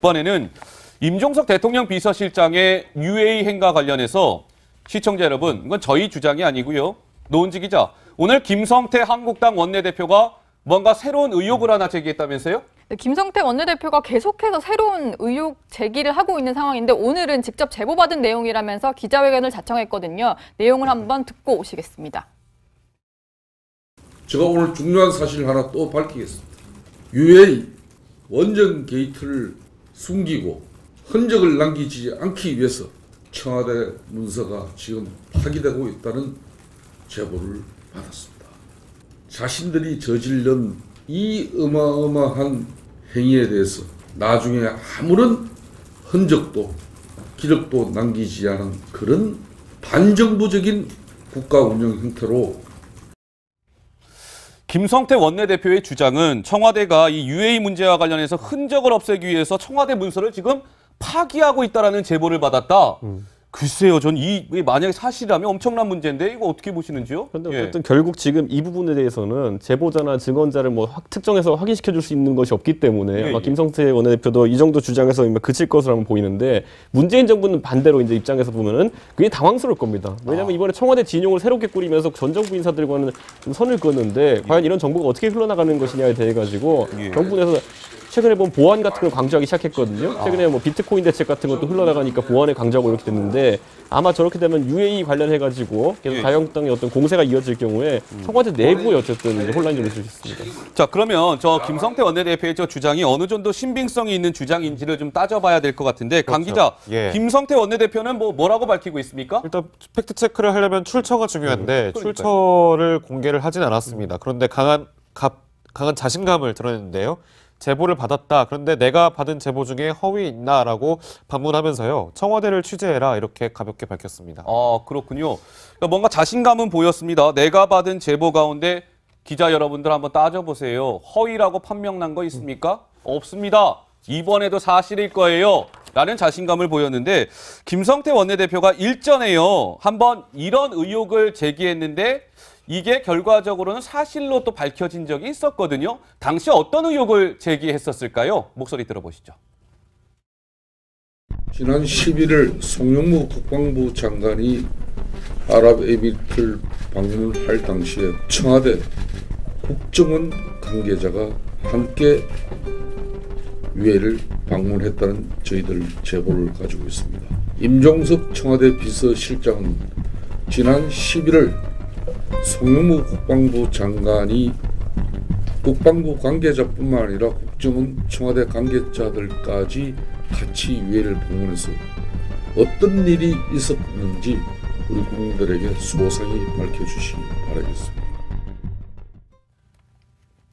이번에는 임종석 대통령 비서실장의 UA 행과 관련해서 시청자 여러분, 이건 저희 주장이 아니고요. 노은지 기자, 오늘 김성태 한국당 원내대표가 뭔가 새로운 의혹을 하나 제기했다면서요? 네, 김성태 원내대표가 계속해서 새로운 의혹 제기를 하고 있는 상황인데 오늘은 직접 제보받은 내용이라면서 기자회견을 자청했거든요. 내용을 한번 듣고 오시겠습니다. 제가 오늘 중요한 사실 하나 또 밝히겠습니다. UA 원전 게이트를 숨기고 흔적을 남기지 않기 위해서 청와대 문서가 지금 파기되고 있다는 제보를 받았습니다. 자신들이 저지른 이 어마어마한 행위에 대해서 나중에 아무런 흔적도 기록도 남기지 않은 그런 반정부적인 국가 운영 형태로 김성태 원내대표의 주장은 청와대가 이 UA 문제와 관련해서 흔적을 없애기 위해서 청와대 문서를 지금 파기하고 있다는 제보를 받았다. 글쎄요, 전 만약에 사실이라면 엄청난 문제인데 이거 어떻게 보시는지요? 그런데 어쨌든 결국 지금 이 부분에 대해서는 제보자나 증언자를 특정해서 확인시켜 줄 수 있는 것이 없기 때문에 아마 김성태 원내대표도 이 정도 주장에서 그칠 것으로 한번 보이는데 문재인 정부는 반대로 이제 입장에서 보면은 굉장히 당황스러울 겁니다. 왜냐하면 이번에 청와대 진용을 새롭게 꾸리면서 전 정부 인사들과는 좀 선을 그었는데 과연 이런 정보가 어떻게 흘러나가는 것이냐에 대해 가지고 정부 내에서 최근에 보면 보안 같은 걸 강조하기 시작했거든요. 최근에 뭐 비트코인 대책 같은 것도 흘러나가니까 보안에 강조하고 이렇게 됐는데 아마 저렇게 되면 UAE 관련해가지고 계속 자유한국당의 어떤 공세가 이어질 경우에 청와대 내부에 어쨌든 이제 혼란이 좀 있을 수 있습니다. 자, 그러면 저 김성태 원내대표의 저 주장이 어느 정도 신빙성이 있는 주장인지를 좀 따져봐야 될 것 같은데 강 기자, 김성태 원내대표는 뭐라고 밝히고 있습니까? 일단 팩트 체크를 하려면 출처가 중요한데 출처를 공개를 하진 않았습니다. 그런데 강한 자신감을 드러냈는데요. 제보를 받았다. 그런데 내가 받은 제보 중에 허위 있나라고 반문하면서요. 청와대를 취재해라 이렇게 가볍게 밝혔습니다. 아, 그렇군요. 그러니까 뭔가 자신감은 보였습니다. 내가 받은 제보 가운데 기자 여러분들 한번 따져보세요. 허위라고 판명난 거 있습니까? 없습니다. 이번에도 사실일 거예요. 라는 자신감을 보였는데 김성태 원내대표가 일전에요. 한번 이런 의혹을 제기했는데 이게 결과적으로는 사실로 또 밝혀진 적이 있었거든요. 당시 어떤 의혹을 제기했었을까요? 목소리 들어보시죠. 지난 11일 송영무 국방부 장관이 아랍에미리트를 방문할 당시에 청와대 국정원 관계자가 함께 UAE를 방문했다는 저희들 제보를 가지고 있습니다. 임종석 청와대 비서실장은 지난 11일 송영무 국방부 장관이 국방부 관계자뿐만 아니라 국정원 청와대 관계자들까지 같이 UAE를 방문해서 어떤 일이 있었는지 우리 국민들에게 소상히 밝혀주시기 바라겠습니다.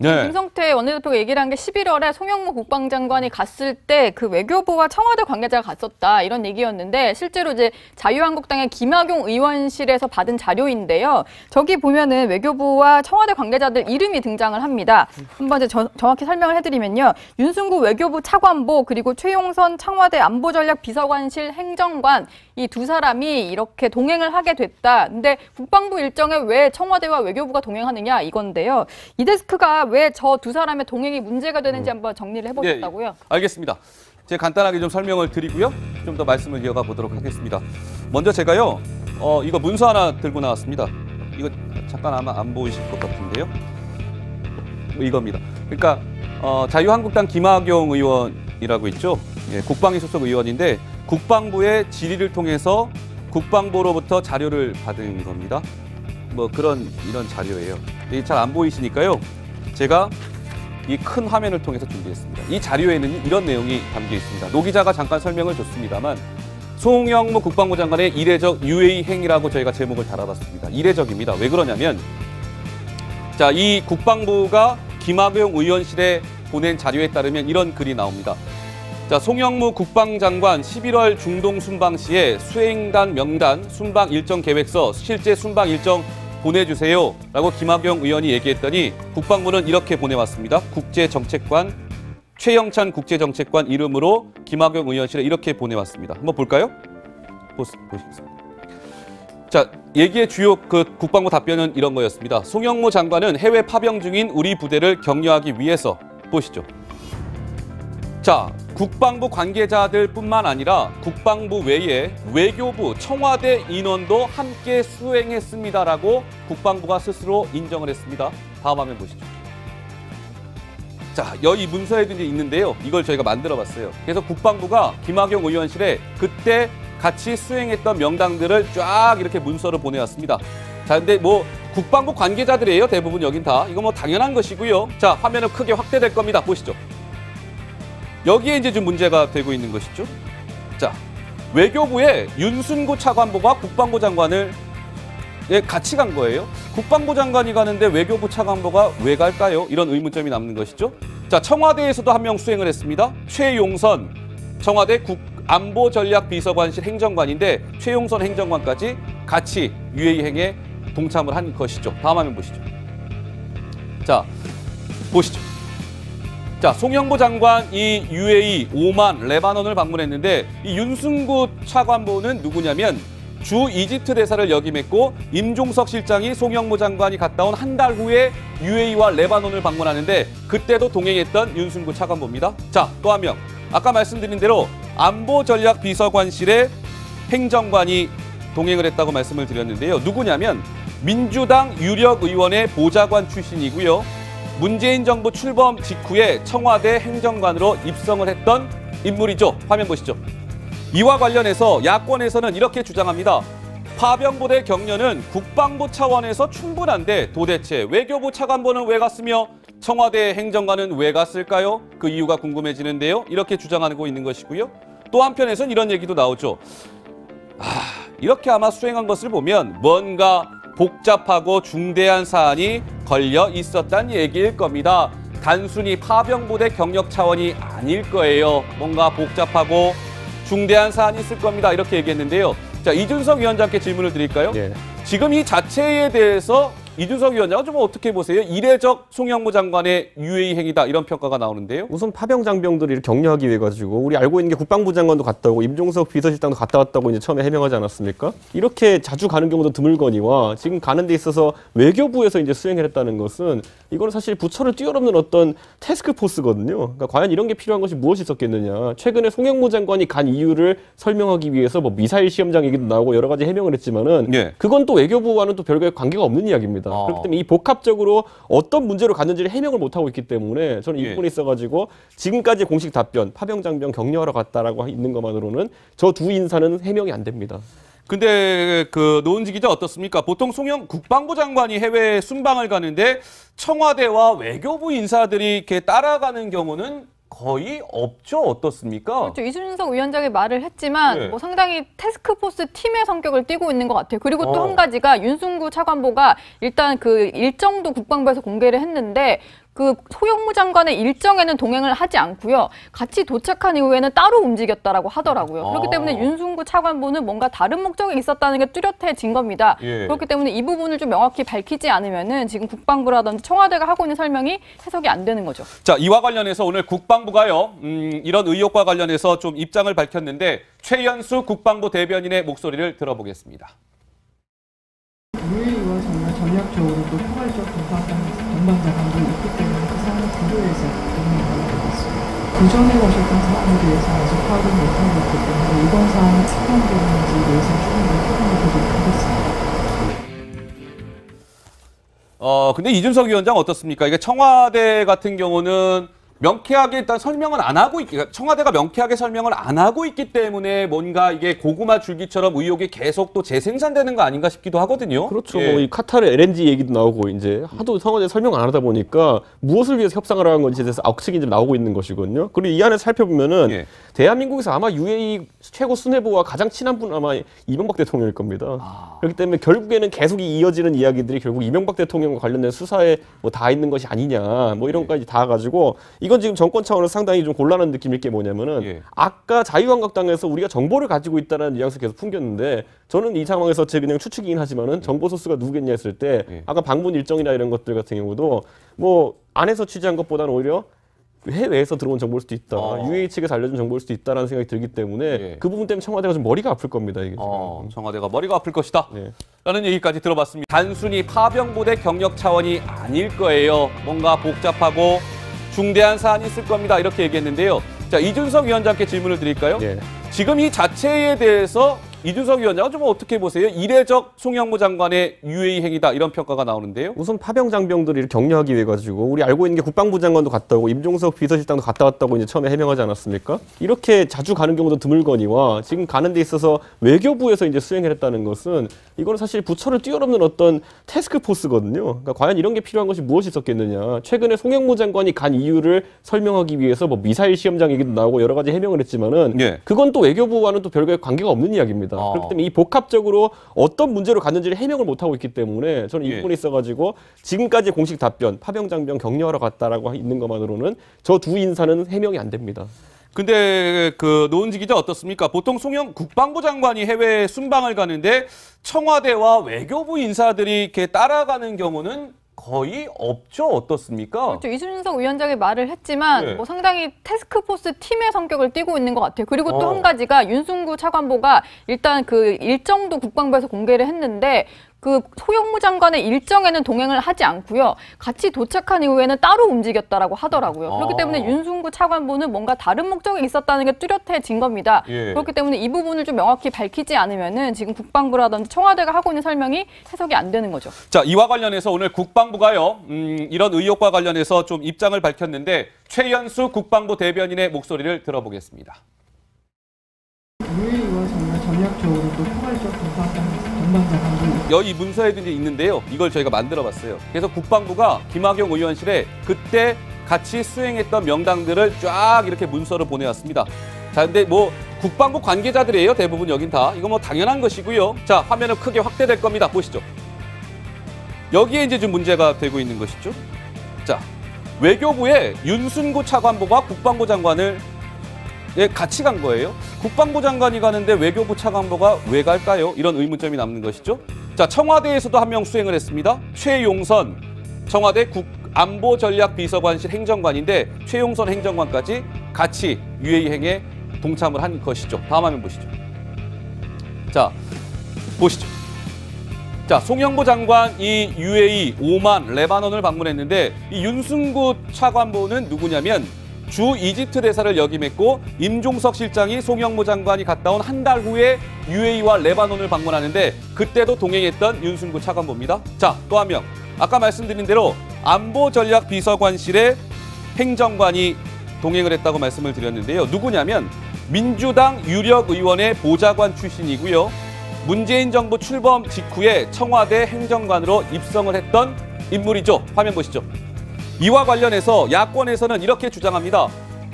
네. 김성태 원내대표가 얘기를 한 게 11월에 송영무 국방장관이 갔을 때 그 외교부와 청와대 관계자가 갔었다 이런 얘기였는데 실제로 이제 자유한국당의 김학용 의원실에서 받은 자료인데요. 저기 보면은 외교부와 청와대 관계자들 이름이 등장을 합니다. 한번 이제 정확히 설명을 해드리면요. 윤순구 외교부 차관보 그리고 최용선 청와대 안보전략비서관실 행정관 이 두 사람이 이렇게 동행을 하게 됐다. 근데 국방부 일정에 왜 청와대와 외교부가 동행하느냐 이건데요. 이 데스크가 왜 저 두 사람의 동행이 문제가 되는지 한번 정리를 해보셨다고요? 예, 알겠습니다. 제가 간단하게 좀 설명을 드리고요. 좀 더 말씀을 이어가 보도록 하겠습니다. 먼저 제가요, 이거 문서 하나 들고 나왔습니다. 이거 잠깐 아마 안 보이실 것 같은데요. 이겁니다. 그러니까 자유한국당 김학용 의원이라고 있죠. 예, 국방위 소속 의원인데 국방부의 질의를 통해서 국방부로부터 자료를 받은 겁니다. 이런 자료예요. 잘 안 보이시니까요. 제가 이 큰 화면을 통해서 준비했습니다. 이 자료에는 이런 내용이 담겨 있습니다. 노 기자가 잠깐 설명을 줬습니다만 송영무 국방부 장관의 이례적 UA 행위라고 저희가 제목을 달아봤습니다. 이례적입니다. 왜 그러냐면 자, 이 국방부가 김학용 의원실에 보낸 자료에 따르면 이런 글이 나옵니다. 자, 송영무 국방장관 11월 중동 순방 시에 수행단 명단, 순방 일정 계획서, 실제 순방 일정 보내주세요 라고 김학용 의원이 얘기했더니 국방부는 이렇게 보내왔습니다. 국제정책관, 최영찬 국제정책관 이름으로 김학용 의원실에 이렇게 보내왔습니다. 한번 볼까요? 보시겠습니다. 자, 얘기의 주요 국방부 답변은 이런 거였습니다. 송영무 장관은 해외 파병 중인 우리 부대를 격려하기 위해서 보시죠. 자, 국방부 관계자들뿐만 아니라 국방부 외에 외교부, 청와대 인원도 함께 수행했습니다라고 국방부가 스스로 인정을 했습니다. 다음 화면 보시죠. 자, 이 문서에도 이제 있는데요. 이걸 저희가 만들어봤어요. 그래서 국방부가 김학용 의원실에 그때 같이 수행했던 명단들을 쫙 이렇게 문서로 보내왔습니다. 자, 근데 뭐 국방부 관계자들이에요. 대부분 여긴 다. 이거 뭐 당연한 것이고요. 자, 화면은 크게 확대될 겁니다. 보시죠. 여기에 이제 좀 문제가 되고 있는 것이죠. 자, 외교부에 윤순구 차관보가 국방부 장관을 같이 간 거예요. 국방부 장관이 가는데 외교부 차관보가 왜 갈까요? 이런 의문점이 남는 것이죠. 자, 청와대에서도 한 명 수행을 했습니다. 최용선 청와대 안보전략비서관실 행정관인데 최용선 행정관까지 같이 UAE-행에 동참을 한 것이죠. 다음 화면 보시죠. 자, 보시죠. 자, 송영보 장관 이 UAE, 오만, 레바논을 방문했는데 이 윤순구 차관보는 누구냐면 주 이집트 대사를 역임했고 임종석 실장이 송영보 장관이 갔다 온 한 달 후에 UAE와 레바논을 방문하는데 그때도 동행했던 윤순구 차관보입니다. 자, 또 한 명. 아까 말씀드린 대로 안보전략비서관실의 행정관이 동행을 했다고 말씀을 드렸는데요. 누구냐면 민주당 유력 의원의 보좌관 출신이고요. 문재인 정부 출범 직후에 청와대 행정관으로 입성을 했던 인물이죠. 화면 보시죠. 이와 관련해서 야권에서는 이렇게 주장합니다. 파병부대 격려는 국방부 차원에서 충분한데 도대체 외교부 차관보는 왜 갔으며 청와대 행정관은 왜 갔을까요? 그 이유가 궁금해지는데요. 이렇게 주장하고 있는 것이고요. 또 한편에서는 이런 얘기도 나오죠. 이렇게 아마 수행한 것을 보면 뭔가 복잡하고 중대한 사안이 걸려 있었다는 얘기일 겁니다. 단순히 파병부대 경력 차원이 아닐 거예요. 뭔가 복잡하고 중대한 사안이 있을 겁니다. 이렇게 얘기했는데요. 자, 이준석 위원장께 질문을 드릴까요? 예. 지금 이 자체에 대해서 이준석 위원장은 좀 어떻게 보세요? 이례적 송영무 장관의 UAE 행위다 이런 평가가 나오는데요. 우선 파병 장병들을 격려하기 위해 가지고 우리 알고 있는 게 국방부 장관도 갔다 오고 임종석 비서실장도 갔다 왔다고 이제 처음에 해명하지 않았습니까? 이렇게 자주 가는 경우도 드물거니와 지금 가는 데 있어서 외교부에서 이제 수행을 했다는 것은 이거는 사실 부처를 뛰어넘는 어떤 태스크포스거든요. 그러니까 과연 이런 게 필요한 것이 무엇이 있었겠느냐. 최근에 송영무 장관이 간 이유를 설명하기 위해서 뭐 미사일 시험장 얘기도 나오고 여러 가지 해명을 했지만은 예. 그건 또 외교부와는 또 별개의 관계가 없는 이야기입니다. 그렇기 때문에 이 복합적으로 어떤 문제로 갔는지를 해명을 못하고 있기 때문에 저는 이 예. 부분에 있어가지고 지금까지 공식 답변, 파병 장병 격려하러 갔다라고 있는 것만으로는 저 두 인사는 해명이 안 됩니다. 근데 그 노은지 기자 어떻습니까? 보통 국방부 장관이 해외 순방을 가는데 청와대와 외교부 인사들이 이렇게 따라가는 경우는 거의 없죠. 어떻습니까? 그렇죠. 이준석 위원장이 말을 했지만 네. 뭐 상당히 태스크포스 팀의 성격을 띠고 있는 것 같아요. 그리고 또 한 가지가 윤순구 차관보가 일단 그 일정도 국방부에서 공개를 했는데 그 송영무 장관의 일정에는 동행을 하지 않고요. 같이 도착한 이후에는 따로 움직였다라고 하더라고요. 그렇기 때문에 윤순구 차관보는 뭔가 다른 목적이 있었다는 게 뚜렷해진 겁니다. 예. 그렇기 때문에 이 부분을 좀 명확히 밝히지 않으면은 지금 국방부라든지 청와대가 하고 있는 설명이 해석이 안 되는 거죠. 자, 이와 관련해서 오늘 국방부가요. 이런 의혹과 관련해서 좀 입장을 밝혔는데 최연수 국방부 대변인의 목소리를 들어보겠습니다. UAE와 정말 전략적으로 또 포괄적 동반자관도 있기 때문에 그 사안을 고려해서 동행하게 됐습니다. 그 전에 오셨던 사안에 대해서 아직 파악을 못하고 있기 때문에 이번 사안이 어떤 부분인지에 대해서 조금 더 확인을 드리도록 하겠습니다. 근데 이준석 위원장 어떻습니까? 이게 청와대 같은 경우는 명쾌하게 일단 설명은 안 하고 청와대가 명쾌하게 설명을 안 하고 있기 때문에 뭔가 이게 고구마 줄기처럼 의혹이 계속 또 재생산되는 거 아닌가 싶기도 하거든요. 그렇죠. 예. 뭐 이 카타르 LNG 얘기도 나오고 이제 하도 청와대 설명 안 하다 보니까 무엇을 위해서 협상을 하는 건지에 대해서 억측이 좀 나오고 있는 것이거든요. 그리고 이 안에 살펴보면은 예. 대한민국에서 아마 UAE 최고 수뇌부와 가장 친한 분은 아마 이명박 대통령일 겁니다. 그렇기 때문에 결국에는 계속 이어지는 이야기들이 결국 이명박 대통령과 관련된 수사에 뭐 다 있는 것이 아니냐 뭐 이런 것까지 다 가지고 이건 지금 정권 차원에서 상당히 좀 곤란한 느낌일 게 뭐냐면은 예. 아까 자유한국당에서 우리가 정보를 가지고 있다는 뉘앙스 계속 풍겼는데 저는 이 상황에서 제 그냥 추측이긴 하지만은 정보 소스가 누구겠냐 했을 때 아까 방문 일정이나 이런 것들 같은 경우도 뭐 안에서 취재한 것보다는 오히려 해외에서 들어온 정보일 수도 있다. UAE 측에서 알려준 정보일 수도 있다라는 생각이 들기 때문에 예. 그 부분 때문에 청와대가 좀 머리가 아플 겁니다. 이게 청와대가 머리가 아플 것이다. 네. 라는 얘기까지 들어봤습니다. 단순히 파병부대 경력 차원이 아닐 거예요. 뭔가 복잡하고 중대한 사안이 있을 겁니다. 이렇게 얘기했는데요. 자, 이준석 위원장께 질문을 드릴까요? 예. 지금 이 자체에 대해서 이준석 위원장은 좀 어떻게 보세요? 이례적 송영무 장관의 유해의 행위다 이런 평가가 나오는데요. 우선 파병 장병들을 격려하기 위해 가지고 우리 알고 있는 게 국방부 장관도 갔다 오고 임종석 비서실장도 갔다 왔다고 이제 처음에 해명하지 않았습니까? 이렇게 자주 가는 경우도 드물거니와 지금 가는 데 있어서 외교부에서 이제 수행을 했다는 것은 이거는 사실 부처를 뛰어넘는 어떤 태스크포스거든요. 그러니까 과연 이런 게 필요한 것이 무엇이 있었겠느냐. 최근에 송영무 장관이 간 이유를 설명하기 위해서 뭐 미사일 시험장 얘기도 나오고 여러 가지 해명을 했지만은 예. 그건 또 외교부와는 또 별개 관계가 없는 이야기입니다. 그렇기 때문에 이 복합적으로 어떤 문제로 갔는지를 해명을 못하고 있기 때문에 저는 이 예. 부분에 있어가지고 지금까지 공식 답변 파병장병 격려하러 갔다라고 있는 것만으로는 저 두 인사는 해명이 안 됩니다. 근데 그 노은지 기자 어떻습니까? 보통 국방부 장관이 해외 순방을 가는데 청와대와 외교부 인사들이 이렇게 따라가는 경우는 거의 없죠. 어떻습니까? 그렇죠. 이준석 위원장이 말을 했지만 네. 뭐 상당히 태스크포스 팀의 성격을 띠고 있는 것 같아요. 그리고 또 어. 한 가지가 윤순구 차관보가 일단 그 일정도 국방부에서 공개를 했는데 그 송영무 장관의 일정에는 동행을 하지 않고요. 같이 도착한 이후에는 따로 움직였다라고 하더라고요. 그렇기 때문에 윤순구 차관보는 뭔가 다른 목적이 있었다는 게 뚜렷해진 겁니다. 예. 그렇기 때문에 이 부분을 좀 명확히 밝히지 않으면은 지금 국방부라든지 청와대가 하고 있는 설명이 해석이 안 되는 거죠. 자, 이와 관련해서 오늘 국방부가요. 이런 의혹과 관련해서 좀 입장을 밝혔는데 최연수 국방부 대변인의 목소리를 들어보겠습니다. UAE와 정말 전략적으로 또 포괄적 동반자관도 여기 문서에도 이제 있는데요. 이걸 저희가 만들어봤어요. 그래서 국방부가 김학용 의원실에 그때 같이 수행했던 명단들을 쫙 이렇게 문서로 보내왔습니다. 자, 근데 뭐 국방부 관계자들이에요. 대부분 여긴 다. 이거 뭐 당연한 것이고요. 자, 화면은 크게 확대될 겁니다. 보시죠. 여기에 이제 좀 문제가 되고 있는 것이죠. 자, 외교부에 윤순구 차관보가 국방부 장관을 같이 간 거예요. 국방부 장관이 가는데 외교부 차관보가 왜 갈까요? 이런 의문점이 남는 것이죠. 자, 청와대에서도 한 명 수행을 했습니다. 최용선 청와대 안보전략비서관실 행정관인데 최용선 행정관까지 같이 UAE 행에 동참을 한 것이죠. 다음 화면 보시죠. 자, 보시죠. 자, 송영무 장관 이 UAE 오만 레바논을 방문했는데 이 윤순구 차관보는 누구냐면 주 이집트 대사를 역임했고 임종석 실장이 송영무 장관이 갔다 온 한 달 후에 UAE와 레바논을 방문하는데 그때도 동행했던 윤순구 차관보입니다. 자, 또 한 명. 아까 말씀드린 대로 안보전략비서관실의 행정관이 동행을 했다고 말씀을 드렸는데요. 누구냐면 민주당 유력 의원의 보좌관 출신이고요. 문재인 정부 출범 직후에 청와대 행정관으로 입성을 했던 인물이죠. 화면 보시죠. 이와 관련해서 야권에서는 이렇게 주장합니다.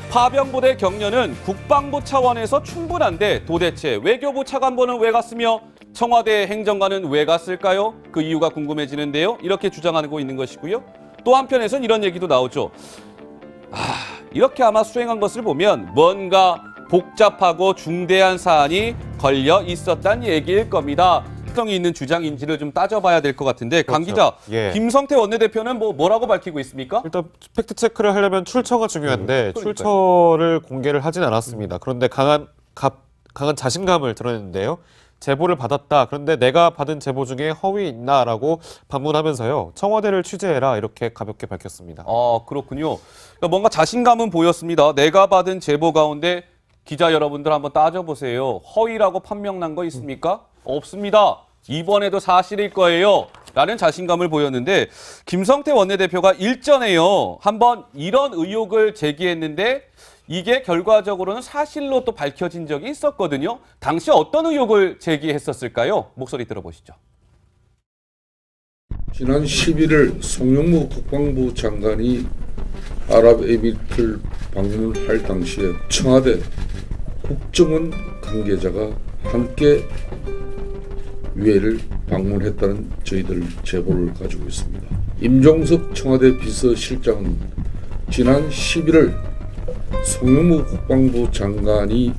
파병부대 격려는 국방부 차원에서 충분한데 도대체 외교부 차관보는 왜 갔으며 청와대 행정관은 왜 갔을까요? 그 이유가 궁금해지는데요. 이렇게 주장하고 있는 것이고요. 또 한편에서는 이런 얘기도 나오죠. 이렇게 아마 수행한 것을 보면 뭔가 복잡하고 중대한 사안이 걸려 있었다는 얘기일 겁니다. 성이 있는 주장인지를 좀 따져봐야 될 것 같은데 강 기자, 예. 김성태 원내대표는 뭐라고 밝히고 있습니까? 일단 팩트 체크를 하려면 출처가 중요한데 그러니까요. 출처를 공개를 하진 않았습니다. 그런데 강한 자신감을 드러냈는데요. 제보를 받았다. 그런데 내가 받은 제보 중에 허위 있나라고 반문하면서요. 청와대를 취재해라 이렇게 가볍게 밝혔습니다. 그렇군요. 그러니까 뭔가 자신감은 보였습니다. 내가 받은 제보 가운데 기자 여러분들 한번 따져보세요. 허위라고 판명난 거 있습니까? 없습니다. 이번에도 사실일 거예요. 라는 자신감을 보였는데 김성태 원내대표가 일전에요. 한번 이런 의혹을 제기했는데 이게 결과적으로는 사실로 또 밝혀진 적이 있었거든요. 당시 어떤 의혹을 제기했었을까요? 목소리 들어보시죠. 지난 11일 송영무 국방부 장관이 아랍에미리트를 방문할 당시에 청와대 국정원 관계자가 함께 UAE를 방문했다는 저희들 제보를 가지고 있습니다. 임종석 청와대 비서실장은 지난 11일 송영무 국방부 장관이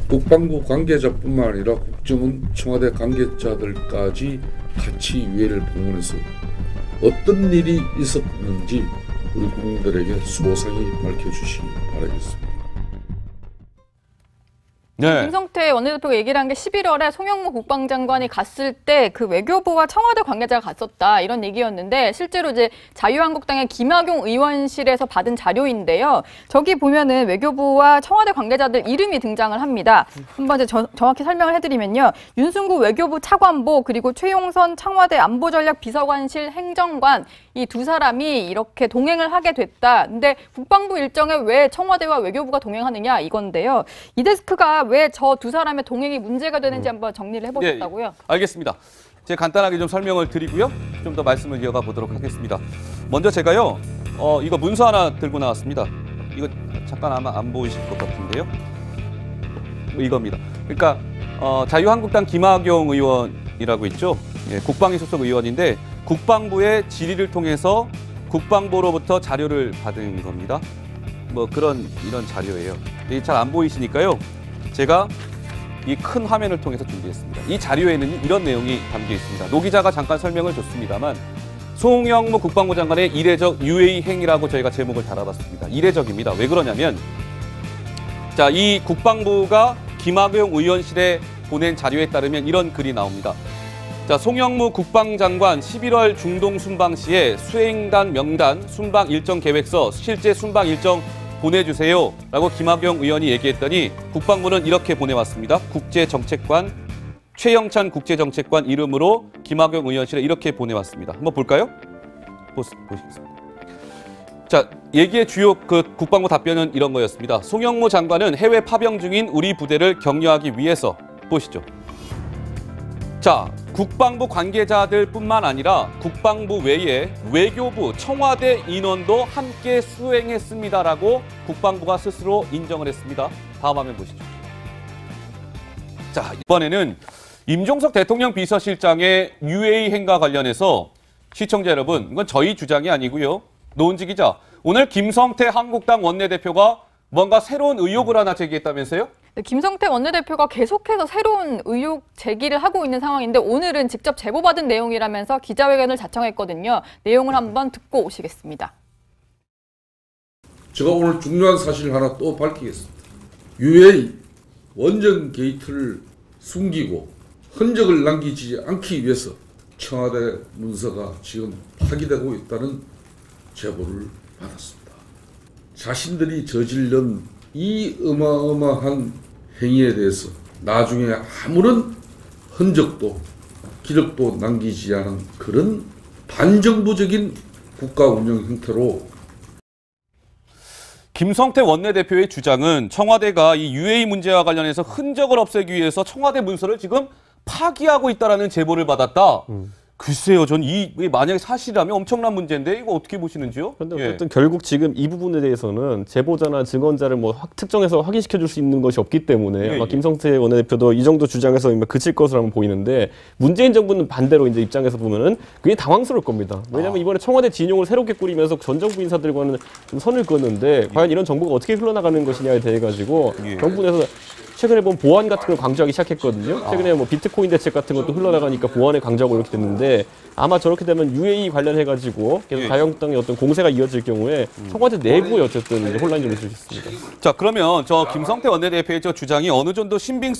국방부 관계자뿐만 아니라 국정원 청와대 관계자들까지 같이 UAE를 방문해서 어떤 일이 있었는지 우리 국민들에게 소상히 밝혀주시기 바라겠습니다. 네. 김성태 원내대표가 얘기를 한 게 11월에 송영무 국방장관이 갔을 때 그 외교부와 청와대 관계자가 갔었다 이런 얘기였는데 실제로 이제 자유한국당의 김학용 의원실에서 받은 자료인데요. 저기 보면은 외교부와 청와대 관계자들 이름이 등장을 합니다. 한번 이제 정확히 설명을 해드리면요. 윤순구 외교부 차관보 그리고 최용선 청와대 안보전략비서관실 행정관 이 두 사람이 이렇게 동행을 하게 됐다. 근데 국방부 일정에 왜 청와대와 외교부가 동행하느냐 이건데요. 이 데스크가 왜 저 두 사람의 동행이 문제가 되는지 한번 정리를 해보셨다고요? 예, 알겠습니다. 제가 간단하게 좀 설명을 드리고요. 좀 더 말씀을 이어가 보도록 하겠습니다. 먼저 제가요, 이거 문서 하나 들고 나왔습니다. 이거 잠깐 아마 안 보이실 것 같은데요. 이겁니다. 그러니까 자유한국당 김학용 의원이라고 있죠. 예, 국방위 소속 의원인데 국방부의 질의를 통해서 국방부로부터 자료를 받은 겁니다. 뭐 이런 자료예요. 잘 안 보이시니까요. 제가 이 큰 화면을 통해서 준비했습니다. 이 자료에는 이런 내용이 담겨 있습니다. 노 기자가 잠깐 설명을 줬습니다만 송영무 국방부 장관의 이례적 UAE 행위라고 저희가 제목을 달아봤습니다. 이례적입니다. 왜 그러냐면 자, 이 국방부가 김학용 의원실에 보낸 자료에 따르면 이런 글이 나옵니다. 자, 송영무 국방장관 11월 중동 순방 시에 수행단 명단, 순방 일정 계획서, 실제 순방 일정 보내주세요 라고 김학용 의원이 얘기했더니 국방부는 이렇게 보내왔습니다. 국제정책관, 최영찬 국제정책관 이름으로 김학용 의원실에 이렇게 보내왔습니다. 한번 볼까요? 보시겠습니다. 자, 얘기의 주요 국방부 답변은 이런 거였습니다. 송영무 장관은 해외 파병 중인 우리 부대를 격려하기 위해서 보시죠. 자, 국방부 관계자들뿐만 아니라 국방부 외에 외교부, 청와대 인원도 함께 수행했습니다라고 국방부가 스스로 인정을 했습니다. 다음 화면 보시죠. 자, 이번에는 임종석 대통령 비서실장의 UAE 행과 관련해서 시청자 여러분, 이건 저희 주장이 아니고요. 노은지 기자, 오늘 김성태 한국당 원내대표가 뭔가 새로운 의혹을 하나 제기했다면서요? 네, 김성태 원내대표가 계속해서 새로운 의혹 제기를 하고 있는 상황인데 오늘은 직접 제보받은 내용이라면서 기자회견을 자청했거든요. 내용을 한번 듣고 오시겠습니다. 제가 오늘 중요한 사실 하나 또 밝히겠습니다. UAE 원전 게이트를 숨기고 흔적을 남기지 않기 위해서 청와대 문서가 지금 파기되고 있다는 제보를 받았습니다. 자신들이 저지른 이 어마어마한 행위에 대해서 나중에 아무런 흔적도 기록도 남기지 않은 그런 반정부적인 국가 운영 형태로 김성태 원내대표의 주장은 청와대가 이 UAE 문제와 관련해서 흔적을 없애기 위해서 청와대 문서를 지금 파기하고 있다는 제보를 받았다. 글쎄요, 전 만약에 사실이라면 엄청난 문제인데 이거 어떻게 보시는지요? 그런데 어쨌든 결국 지금 이 부분에 대해서는 제보자나 증언자를 특정해서 확인시켜 줄 수 있는 것이 없기 때문에 아마 김성태 원내대표도 이 정도 주장에서 그칠 것으로 보이는데 문재인 정부는 반대로 이제 입장에서 보면은 굉장히 당황스러울 겁니다. 왜냐하면 이번에 청와대 진용을 새롭게 꾸리면서 전 정부 인사들과는 좀 선을 그었는데 과연 이런 정보가 어떻게 흘러나가는 것이냐에 대해 가지고 정부 내에서 최근에 보면 보안 같은 걸 강조하기 시작했거든요. 최근에 비트코인 대책 같은 것도 흘러나가니까 보안을 강조하고 이렇게 됐는데 아마 저렇게 되면 UAE 관련해가지고 계속 자유한국당의 어떤 공세가 이어질 경우에 청와대 내부에 어쨌든 혼란이 좀 있을 수 있습니다. 자, 그러면 저 김성태 원내대표의 저 주장이 어느 정도 신빙성